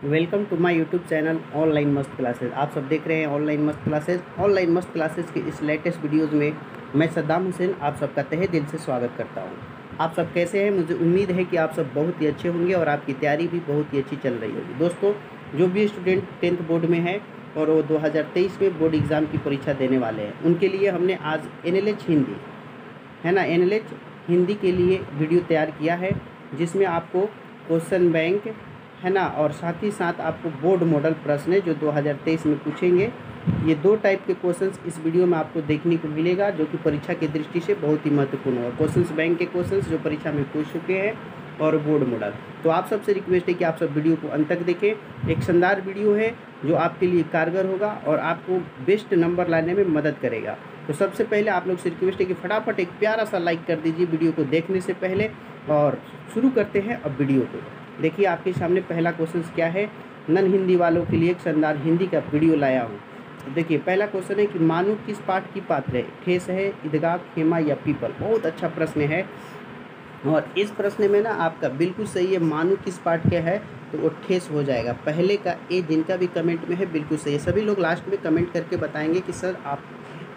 Welcome to my YouTube channel online Mast classes. आप सब देख रहे हैं online Mast classes. Online Mast classes के इस लेटेस्ट वीडियोस में मैं सद्दाम हुसैन आप सबका तहे दिल से स्वागत करता हूं। आप सब कैसे हैं? मुझे उम्मीद है कि आप सब बहुत ही अच्छे होंगे और आपकी तैयारी भी बहुत ही अच्छी चल रही होगी। दोस्तों, जो भी स्टूडेंट 10th बोर्ड में है और वो 2023 में बोर्ड एग्ज़ाम की परीक्षा देने वाले हैं, उनके लिए हमने आज NLH हिंदी है ना, NLH हिंदी के लिए वीडियो तैयार किया है, जिसमें आपको क्वेश्चन बैंक है ना, और साथ ही साथ आपको बोर्ड मॉडल प्रश्न है जो 2023 में पूछेंगे। ये दो टाइप के क्वेश्चंस इस वीडियो में आपको देखने को मिलेगा, जो कि परीक्षा की दृष्टि से बहुत ही महत्वपूर्ण होगा। क्वेश्चंस बैंक के क्वेश्चंस जो परीक्षा में पूछ चुके हैं और बोर्ड मॉडल। तो आप सबसे रिक्वेस्ट है कि आप सब वीडियो को अंत तक देखें। एक शानदार वीडियो है जो आपके लिए कारगर होगा और आपको बेस्ट नंबर लाने में मदद करेगा। तो सबसे पहले आप लोग से रिक्वेस्ट है कि फटाफट एक प्यारा सा लाइक कर दीजिए वीडियो को देखने से पहले। और शुरू करते हैं अब वीडियो को। देखिए आपके सामने पहला क्वेश्चन क्या है। नन हिंदी वालों के लिए एक शानदार हिंदी का वीडियो लाया हूँ। तो देखिए पहला क्वेश्चन है कि मानू किस पाठ की पात्र है? ठेस है, ईदगाह, खेमा या पीपल? बहुत अच्छा प्रश्न है और इस प्रश्न में ना आपका बिल्कुल सही है। मानू किस पाठ का है तो वो ठेस हो जाएगा। पहले का ए जिनका भी कमेंट में है बिल्कुल सही है। सभी लोग लास्ट में कमेंट करके बताएंगे कि सर आप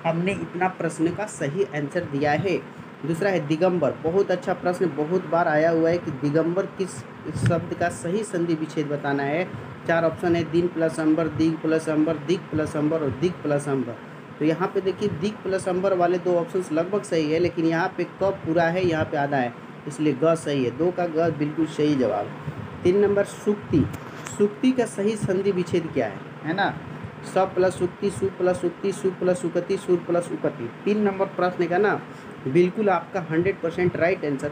हमने इतना प्रश्न का सही आंसर दिया है। दूसरा है दिगंबर। बहुत अच्छा प्रश्न, बहुत बार आया हुआ है कि दिगंबर किस शब्द का सही संधि विच्छेद बताना है। 4 ऑप्शन है, दिन प्लस अंबर, दिग प्लस अंबर, दिग प्लस अंबर और दिग प्लस अंबर। तो यहाँ पे देखिए दिग प्लस अंबर वाले दो ऑप्शंस लगभग सही है, लेकिन यहाँ पे क पूरा है, यहाँ पे आधा है, इसलिए ग सही है। 2 का ग बिल्कुल सही जवाब। 3 नंबर सुक्ति। सुक्ति का सही संधि विच्छेद क्या है ना? स प्लस सुक्ति, सु प्लस सुक्ति, सु प्लस सुकति, सुर प्लस उपति। 3 नंबर प्रश्न का ना बिल्कुल आपका 100% राइट आंसर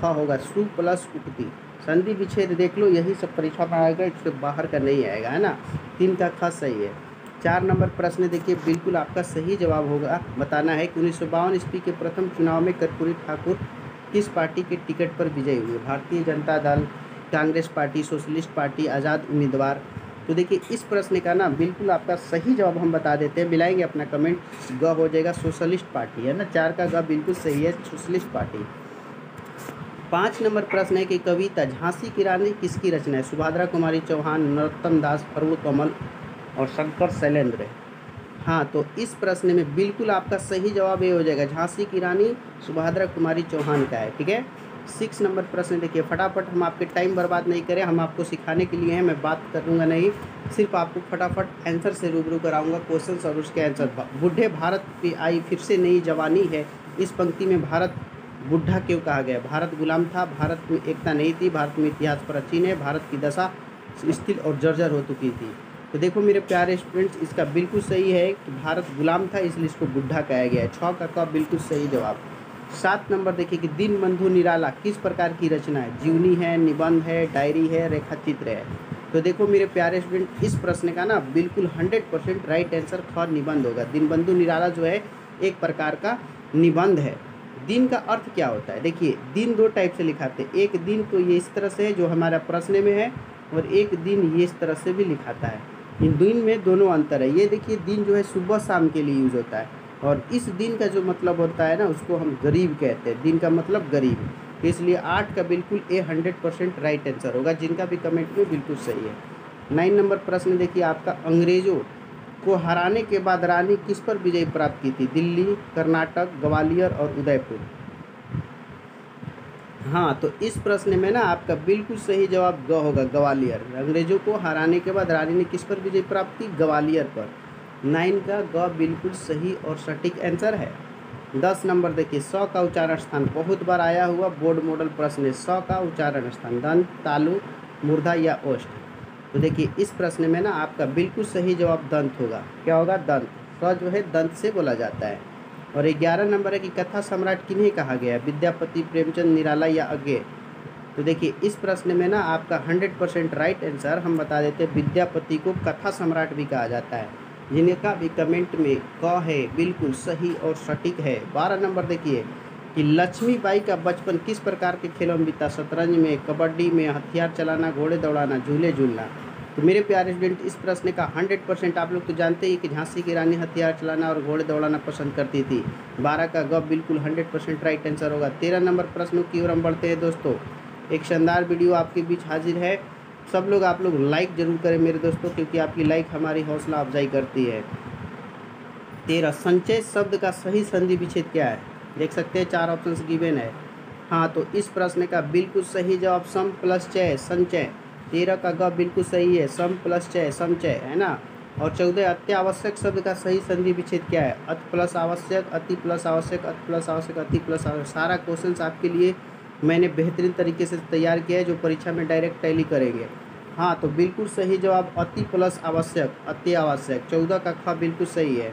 ख होगा, सु प्लस उक्ति। संधि विच्छेद देख लो, यही सब परीक्षा में आएगा, इससे बाहर का नहीं आएगा, है ना। 3 का ख सही है। 4 नंबर प्रश्न देखिए बिल्कुल आपका सही जवाब होगा, बताना है कि 1952 ईस्वी के प्रथम चुनाव में कर्पूरी ठाकुर किस पार्टी के टिकट पर विजयी हुए? Bharatiya Janata Dal, Congress party, socialist party, आज़ाद उम्मीदवार। तो देखिए इस प्रश्न का ना बिल्कुल आपका सही जवाब हम बता देते हैं, मिलाएंगे अपना कमेंट। ग हो जाएगा, सोशलिस्ट पार्टी, है ना। 4 का ग बिल्कुल सही है, सोशलिस्ट पार्टी। 5 नंबर प्रश्न है कि कविता झांसी की रानी किसकी रचना है? सुभद्रा कुमारी चौहान, नरोत्तम दास, अरुण कमल और शंकर शैलेंद्र। हाँ, तो इस प्रश्न में बिल्कुल आपका सही जवाब ये हो जाएगा, झांसी की रानी सुभद्रा कुमारी चौहान का है, ठीक है। 6 नंबर प्रश्न देखिए फटाफट, हम आपके टाइम बर्बाद नहीं करें, हम आपको सिखाने के लिए हैं, मैं बात करूंगा नहीं, सिर्फ आपको फटाफट आंसर से रूबरू कराऊंगा, क्वेश्चन और उसके आंसर। बूढ़े भारत पे आई फिर से नई जवानी है, इस पंक्ति में भारत बूढ़ा क्यों कहा गया? भारत गुलाम था, भारत में एकता नहीं थी, भारत में इतिहास प्राचीन है, भारत की दशा स्थिर और जर्जर हो चुकी थी। तो देखो मेरे प्यारे स्टूडेंट्स, इसका बिल्कुल सही है कि भारत गुलाम था, इसलिए इसको बुढ़ा कहा गया है। 6 का क बिल्कुल सही जवाब। 7 नंबर देखिए कि दीनबंधु निराला किस प्रकार की रचना है? जीवनी है, निबंध है, डायरी है, रेखा चित्र है। तो देखो मेरे प्यारे स्टूडेंट, इस प्रश्न का ना बिल्कुल 100% राइट आंसर ख निबंध होगा। दीनबंधु निराला जो है एक प्रकार का निबंध है। दिन का अर्थ क्या होता है? देखिए दिन 2 टाइप से लिखाते हैं। एक दिन तो ये इस तरह से है जो हमारा प्रश्न में है, और एक दिन ये इस तरह से भी लिखाता है। इन दिन में दोनों अंतर है। ये देखिए दिन जो है सुबह शाम के लिए यूज़ होता है, और इस दिन का जो मतलब होता है ना उसको हम गरीब कहते हैं। दिन का मतलब गरीब, तो इसलिए 8 का बिल्कुल 100% राइट आंसर होगा, जिनका भी कमेंट में बिल्कुल सही है। 9 नंबर प्रश्न देखिए आपका, अंग्रेजों को हराने के बाद रानी किस पर विजय प्राप्त की थी? दिल्ली, कर्नाटक, ग्वालियर और उदयपुर। हाँ, तो इस प्रश्न में ना आपका बिल्कुल सही जवाब ग होगा, ग्वालियर। अंग्रेजों को हराने के बाद रानी ने किस पर विजय प्राप्त की? ग्वालियर पर। 9 का ग बिल्कुल सही और सटीक आंसर है। 10 नंबर देखिए, स का उच्चारण स्थान, बहुत बार आया हुआ बोर्ड मॉडल प्रश्न है। स का उच्चारण स्थान दंत, तालु, मूर्धा या ओष्ठ। तो देखिए इस प्रश्न में ना आपका बिल्कुल सही जवाब दंत होगा। क्या होगा? दंत। स जो है दंत से बोला जाता है। और 11 नंबर है कि कथा सम्राट किन्हें कहा गया? विद्यापति, प्रेमचंद, निराला या अज्ञे। तो देखिए इस प्रश्न में ना आपका 100% राइट आंसर हम बता देते हैं, विद्यापति को कथा सम्राट भी कहा जाता है। जिनका भी कमेंट में क है बिल्कुल सही और सटीक है। 12 नंबर देखिए कि लक्ष्मीबाई का बचपन किस प्रकार के खेलों में बीता? शतरंज में, कबड्डी में, हथियार चलाना, घोड़े दौड़ाना, झूले झूलना। तो मेरे प्यारे स्टूडेंट, इस प्रश्न का 100% आप लोग तो जानते ही कि झांसी की रानी हथियार चलाना और घोड़े दौड़ाना पसंद करती थी। 12 का ग बिल्कुल 100% राइट आंसर होगा। 13 नंबर प्रश्नों की ओर हम बढ़ते हैं दोस्तों। एक शानदार वीडियो आपके बीच हाजिर है, सब लोग आप लोग लाइक ज़रूर करें मेरे दोस्तों, क्योंकि आपकी लाइक हमारी हौसला अफजाई करती है। 13 संचय शब्द का सही संधि विच्छेद क्या है? देख सकते हैं 4 ऑप्शंस गिवन है। हाँ, तो इस प्रश्न का बिल्कुल सही जवाब सम प्लस चय संचय। 13 का ग बिल्कुल सही है, सम प्लस चय संचय, है ना। और 14 अत्यावश्यक शब्द का सही संधि विच्छेद क्या है? अति प्लस आवश्यक, अति प्लस आवश्यक, अति प्लस आवश्यक, अति प्लस आवश्यक। सारा क्वेश्चंस आपके लिए मैंने बेहतरीन तरीके से तैयार किया है, जो परीक्षा में डायरेक्ट टैली करेंगे। हाँ, तो बिल्कुल सही जवाब अति प्लस आवश्यक, अति आवश्यक। 14 का ख बिल्कुल सही है।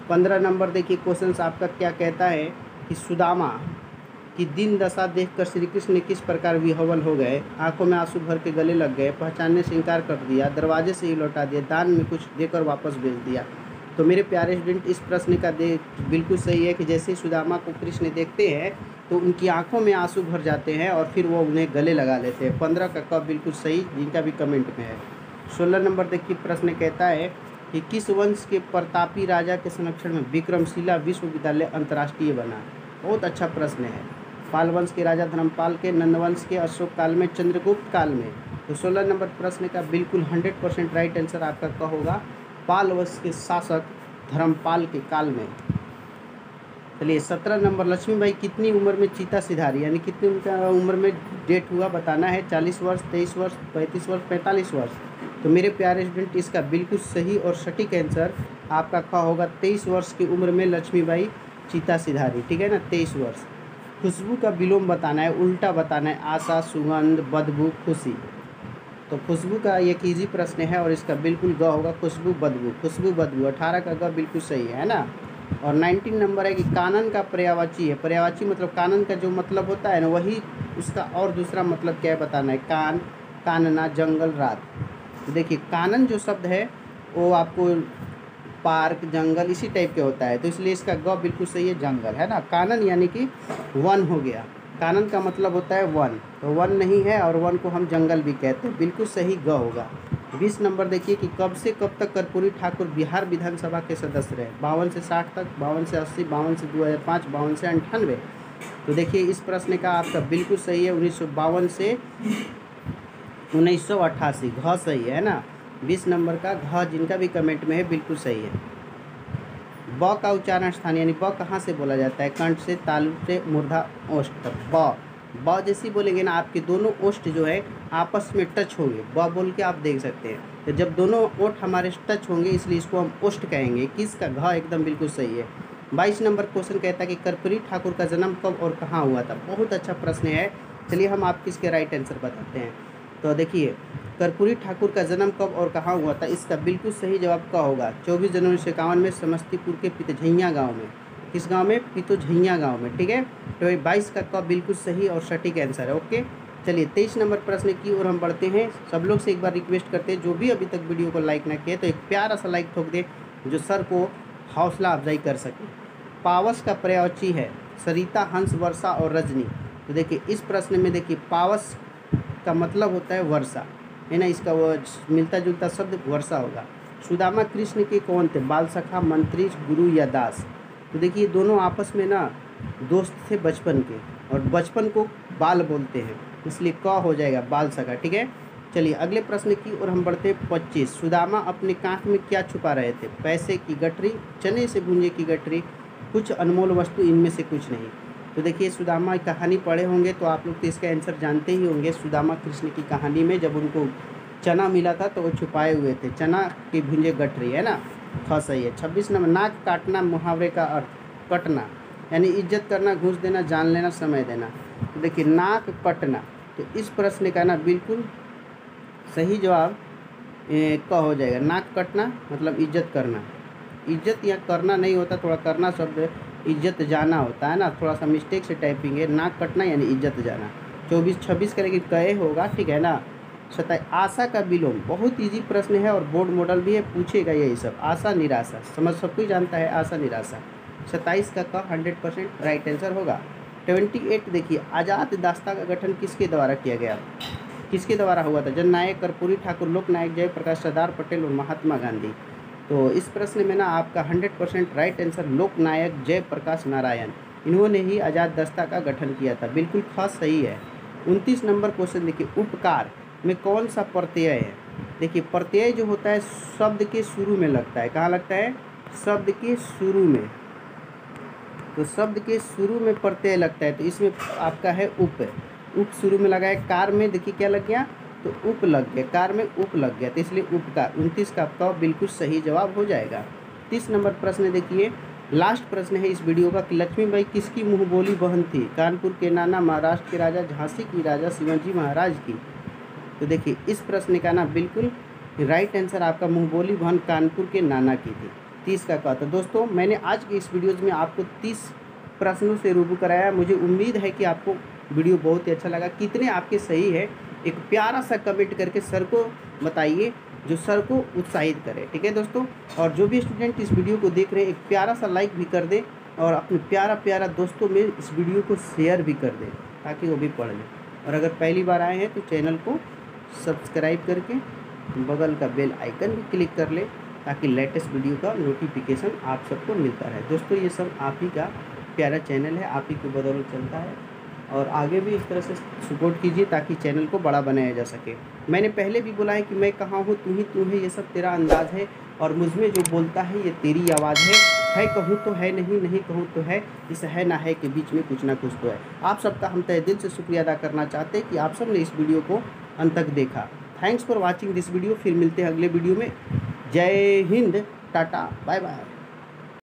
15 नंबर देखिए क्वेश्चंस आपका क्या कहता है कि सुदामा कि दीन दशा देखकर श्री कृष्ण ने किस प्रकार विह्वल हो गए? आंखों में आंसू भर के गले लग गए, पहचानने से इनकार कर दिया, दरवाजे से ही लौटा दिया, दान में कुछ देकर वापस भेज दिया। तो मेरे प्यारे स्टूडेंट, इस प्रश्न का बिल्कुल सही है कि जैसे सुदामा को कृष्ण देखते हैं तो उनकी आंखों में आंसू भर जाते हैं और फिर वो उन्हें गले लगा लेते हैं। 15 का क बिल्कुल सही, जिनका भी कमेंट में है। 16 नंबर देखिए प्रश्न कहता है कि किस वंश के प्रतापी राजा के संरक्षण में विक्रमशिला विश्वविद्यालय अंतर्राष्ट्रीय बना? बहुत अच्छा प्रश्न है। पाल वंश के राजा धर्मपाल के, नंद वंश के अशोक काल में, चंद्रगुप्त काल में। तो 16 नंबर प्रश्न का बिल्कुल 100% राइट आंसर आपका क्या होगा? पाल वंश के शासक धर्मपाल के काल में। चलिए 17 नंबर, लक्ष्मीबाई कितनी उम्र में चीता सिधारी, यानी कितनी उनका उम्र में डेट हुआ बताना है। 40 वर्ष, 23 वर्ष, 35 वर्ष, 45 वर्ष। तो मेरे प्यारे स्टूडेंट, इसका बिल्कुल सही और सटीक आंसर आपका क्या होगा? 23 वर्ष की उम्र में लक्ष्मीबाई चीता सिधारी, ठीक है ना, 23 वर्ष। खुशबू का विलोम बताना है, उल्टा बताना है। आशा, सुगंध, बदबू, खुशी। तो खुशबू का एक ईजी प्रश्न है और इसका बिल्कुल ग होगा खुशबू बदबू, खुशबू बदबू। 18 का ग बिल्कुल सही है ना। और 19 नंबर है कि कानन का पर्यायवाची है। पर्यायवाची मतलब कानन का जो मतलब होता है ना, वही उसका और दूसरा मतलब क्या है बताना है। कान, कानना, जंगल, रात। तो देखिए कानन जो शब्द है वो आपको पार्क, जंगल इसी टाइप के होता है, तो इसलिए इसका ग बिल्कुल सही है, जंगल, है ना। कानन यानी कि वन हो गया। कानन का मतलब होता है वन, तो वन नहीं है और वन को हम जंगल भी कहते हैं। बिल्कुल सही ग होगा। 20 नंबर देखिए कि कब से कब तक कर्पूरी ठाकुर बिहार विधानसभा के सदस्य रहे? 52 से 60 तक, 52 से 80, 52 से 2005, 52 से 98। तो देखिए इस प्रश्न का आपका बिल्कुल सही है 1952 से 1988, घ सही है ना। 20 नंबर का घ जिनका भी कमेंट में है बिल्कुल सही है। ब का उच्चारण स्थान, यानी ब कहाँ से बोला जाता है? कंठ से, तालु से, मूर्धा, ओष्ठ तक। ब जैसी बोलेंगे ना, आपके दोनों ओष्ठ जो है आपस में टच होंगे, ब बोल के आप देख सकते हैं। तो जब दोनों ओठ हमारे टच होंगे इसलिए इसको हम ओष्ठ कहेंगे। किसका? घ एकदम बिल्कुल सही है। 22 नंबर क्वेश्चन कहता है कि कर्पूरी ठाकुर का जन्म कब और कहाँ हुआ था? बहुत अच्छा प्रश्न है। चलिए हम आपको इसके राइट आंसर बताते हैं। तो देखिए कर्पूरी ठाकुर का जन्म कब और कहाँ हुआ था? इसका बिल्कुल सही जवाब क्या होगा? 24 जनवरी 1951 में समस्तीपुर के पितझैया गांव में। किस गांव में? पितझैया गांव में, ठीक है। तो 22 का कब बिल्कुल सही और सटीक आंसर है। ओके, चलिए 23 नंबर प्रश्न की ओर हम बढ़ते हैं। सब लोग से एक बार रिक्वेस्ट करते हैं, जो भी अभी तक वीडियो को लाइक ना किए तो एक प्यारा सा लाइक ठोक दे, जो सर को हौसला अफजाई कर सके। पावस का पर्यायवाची है सरिता, हंस, वर्षा और रजनी। तो देखिए इस प्रश्न में देखिए पावस का मतलब होता है वर्षा, है ना। इसका वो मिलता जुलता शब्द वर्षा होगा। सुदामा कृष्ण के कौन थे? बाल सखा, मंत्री, गुरु या दास? तो देखिए दोनों आपस में ना दोस्त थे बचपन के, और बचपन को बाल बोलते हैं, इसलिए क हो जाएगा बाल सखा, ठीक है। चलिए अगले प्रश्न की ओर हम बढ़ते हैं। 25 सुदामा अपने कांख में क्या छुपा रहे थे? पैसे की गठरी, चने से भूंजे की गठरी, कुछ अनमोल वस्तु, इनमें से कुछ नहीं। तो देखिए सुदामा की कहानी पढ़े होंगे तो आप लोग तो इसका आंसर जानते ही होंगे। सुदामा कृष्ण की कहानी में जब उनको चना मिला था तो वो छुपाए हुए थे, चना की भुंजे गठरी, है ना। ख सही है। 26 नंबर, नाक काटना मुहावरे का अर्थ? कटना, यानी इज्जत करना, घूस देना, जान लेना, समय देना। तो देखिए नाक कटना, तो इस प्रश्न का ना बिल्कुल सही जवाब क हो जाएगा। नाक कटना मतलब इज्जत करना। इज्जत या करना नहीं होता, थोड़ा करना शब्द इज्जत जाना होता है ना, थोड़ा सा मिस्टेक से टाइपिंग है। नाक कटना यानी इज्जत जाना। 24-26 का लेकिन कहे होगा, ठीक है ना। 27 आशा का विलोम, बहुत इजी प्रश्न है और बोर्ड मॉडल भी है, पूछेगा यही सब। आशा निराशा, समझ सब कोई जानता है आशा निराशा। 27 का 100% राइट आंसर होगा। 28 देखिए आज़ाद दास्ता का गठन किसके द्वारा किया गया? किसके द्वारा हुआ था? जननायक, कर्पूरी ठाकुर, लोकनायक जयप्रकाश, सरदार पटेल और महात्मा गांधी। तो इस प्रश्न में ना आपका 100% राइट आंसर लोकनायक जयप्रकाश नारायण, इन्होंने ही आज़ाद दस्ता का गठन किया था। बिल्कुल खास सही है। 29 नंबर क्वेश्चन देखिए उपकार में कौन सा प्रत्यय है? देखिए प्रत्यय जो होता है शब्द के शुरू में लगता है। कहाँ लगता है? शब्द के शुरू में। तो शब्द के शुरू में प्रत्यय लगता है, तो इसमें आपका है उप। उप शुरू में लगा है। कार में देखिए क्या लग गया? तो उप लग गया, कार में उप लग गया, तो इसलिए उपकार। 29 का आपका बिल्कुल सही जवाब हो जाएगा। 30 नंबर प्रश्न देखिए, लास्ट प्रश्न है इस वीडियो का कि लक्ष्मीबाई किसकी मुँह बोली बहन थी? कानपुर के नाना, महाराष्ट्र के राजा, झांसी की राजा, शिवाजी महाराज की। तो देखिए इस प्रश्न का ना बिल्कुल राइट आंसर आपका मुँह बोली बहन कानपुर के नाना की थी। 30 का कहा। तो दोस्तों मैंने आज के इस वीडियोज़ में आपको 30 प्रश्नों से रूबरू कराया। मुझे उम्मीद है कि आपको वीडियो बहुत ही अच्छा लगा। कितने आपके सही है एक प्यारा सा कमेंट करके सर को बताइए, जो सर को उत्साहित करे। ठीक है दोस्तों, और जो भी स्टूडेंट इस वीडियो को देख रहे हैं एक प्यारा सा लाइक भी कर दें और अपने प्यारा दोस्तों में इस वीडियो को शेयर भी कर दें ताकि वो भी पढ़ लें। और अगर पहली बार आए हैं तो चैनल को सब्सक्राइब करके बगल का बेल आइकन भी क्लिक कर लें ताकि लेटेस्ट वीडियो का नोटिफिकेशन आप सबको मिलता रहे। दोस्तों ये सब आप ही का प्यारा चैनल है, आप ही की बदौलत चलता है, और आगे भी इस तरह से सपोर्ट कीजिए ताकि चैनल को बड़ा बनाया जा सके। मैंने पहले भी बोला है कि मैं कहाँ हूँ तू ही है, ये सब तेरा अंदाज़ है, और मुझ में जो बोलता है ये तेरी आवाज़ है कहूँ तो है, नहीं नहीं कहूँ तो है, इस है ना है के बीच में कुछ ना कुछ तो है। आप सबका हम तहे दिल से शुक्रिया अदा करना चाहते हैं कि आप सब ने इस वीडियो को अंत तक देखा। Thanks for watching this video. फिर मिलते हैं अगले वीडियो में। जय हिंद, टाटा, बाय बाय।